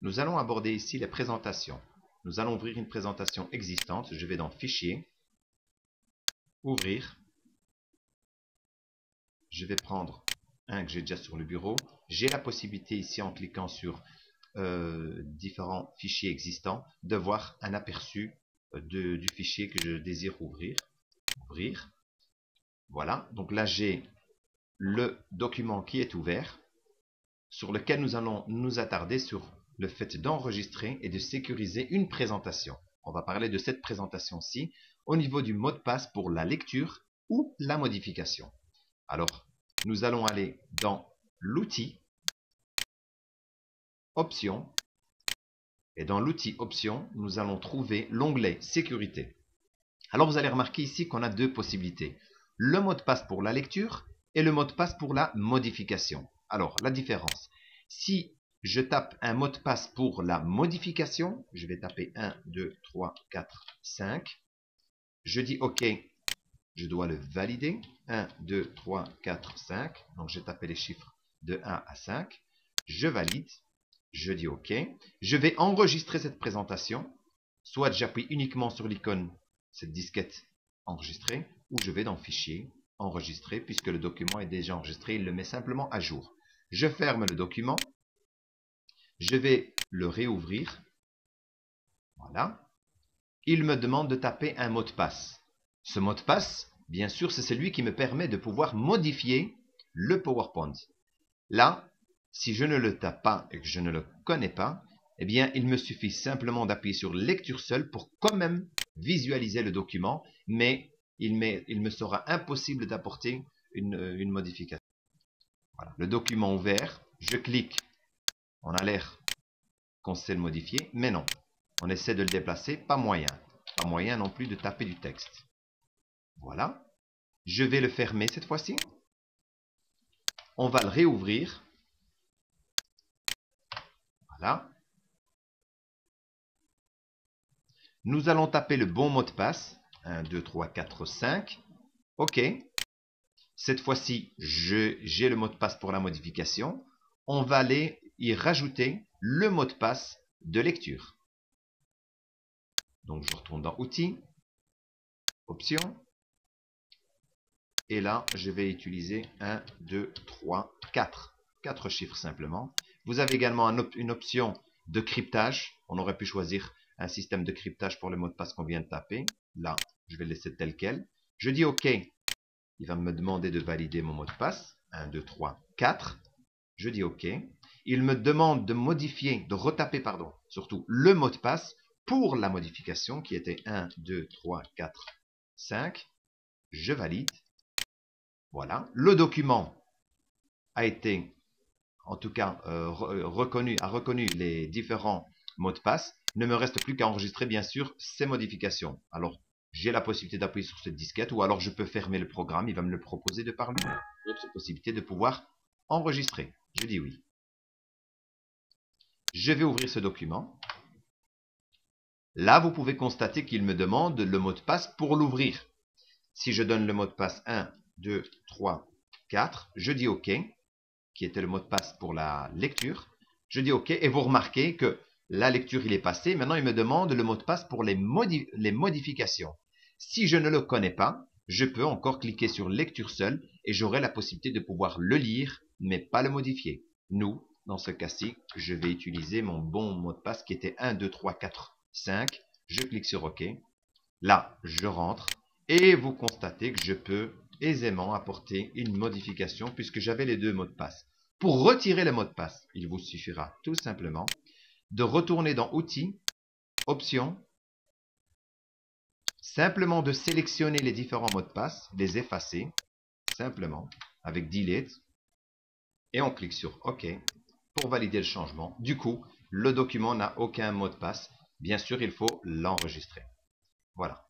nous allons aborder ici les présentations. Nous allons ouvrir une présentation existante. Je vais dans Fichier, Ouvrir. Je vais prendre un que j'ai déjà sur le bureau. J'ai la possibilité ici, en cliquant sur différents fichiers existants, de voir un aperçu du fichier que je désire ouvrir. Ouvrir. Voilà. Donc là, j'ai le document qui est ouvert, sur lequel nous allons nous attarder sur le fait d'enregistrer et de sécuriser une présentation. On va parler de cette présentation-ci au niveau du mot de passe pour la lecture ou la modification. Alors, nous allons aller dans l'outil, Options, et dans l'outil Options, nous allons trouver l'onglet Sécurité. Alors, vous allez remarquer ici qu'on a deux possibilités. Le mot de passe pour la lecture et le mot de passe pour la modification. Alors, la différence. Si je tape un mot de passe pour la modification, je vais taper 1, 2, 3, 4, 5. Je dis OK, je dois le valider. 1, 2, 3, 4, 5. Donc, j'ai tapé les chiffres de 1 à 5. Je valide. Je dis OK. Je vais enregistrer cette présentation. Soit j'appuie uniquement sur l'icône, cette disquette enregistrée, ou je vais dans Fichier, Enregistrer, puisque le document est déjà enregistré. Il le met simplement à jour. Je ferme le document. Je vais le réouvrir. Voilà. Il me demande de taper un mot de passe. Ce mot de passe, bien sûr, c'est celui qui me permet de pouvoir modifier le PowerPoint. Là, si je ne le tape pas et que je ne le connais pas, eh bien, il me suffit simplement d'appuyer sur Lecture seule pour quand même visualiser le document, mais il me sera impossible d'apporter une modification. Voilà. Le document ouvert, je clique, on a l'air qu'on sait le modifier, mais non. On essaie de le déplacer, pas moyen. Pas moyen non plus de taper du texte. Voilà. Je vais le fermer cette fois-ci. On va le réouvrir. Voilà. Nous allons taper le bon mot de passe. 1, 2, 3, 4, 5. OK. Cette fois-ci, j'ai le mot de passe pour la modification. On va aller y rajouter le mot de passe de lecture. Donc, je retourne dans Outils, Options. Et là, je vais utiliser 1, 2, 3, 4. 4 chiffres simplement. Vous avez également une option de cryptage. On aurait pu choisir un système de cryptage pour le mot de passe qu'on vient de taper. Là, je vais le laisser tel quel. Je dis OK. Il va me demander de valider mon mot de passe. 1, 2, 3, 4. Je dis OK. Il me demande de modifier, de retaper, pardon, surtout le mot de passe pour la modification qui était 1, 2, 3, 4, 5. Je valide. Voilà. Le document a été, en tout cas, a reconnu les différents mots de passe. Il ne me reste plus qu'à enregistrer, bien sûr, ces modifications. Alors, j'ai la possibilité d'appuyer sur cette disquette ou alors je peux fermer le programme. Il va me le proposer de par lui-même. L'autre possibilité de pouvoir enregistrer. Je dis oui. Je vais ouvrir ce document. Là, vous pouvez constater qu'il me demande le mot de passe pour l'ouvrir. Si je donne le mot de passe 1, 2, 3, 4, je dis OK, qui était le mot de passe pour la lecture. Je dis OK et vous remarquez que la lecture, il est passé. Maintenant, il me demande le mot de passe pour les modifications. Si je ne le connais pas, je peux encore cliquer sur Lecture seule et j'aurai la possibilité de pouvoir le lire, mais pas le modifier. Nous, dans ce cas-ci, je vais utiliser mon bon mot de passe qui était 1, 2, 3, 4, 5. Je clique sur OK. Là, je rentre et vous constatez que je peux aisément apporter une modification puisque j'avais les deux mots de passe. Pour retirer le mot de passe, il vous suffira tout simplement de retourner dans Outils, Options, simplement de sélectionner les différents mots de passe, les effacer, simplement, avec Delete, et on clique sur OK pour valider le changement. Du coup, le document n'a aucun mot de passe. Bien sûr, il faut l'enregistrer. Voilà.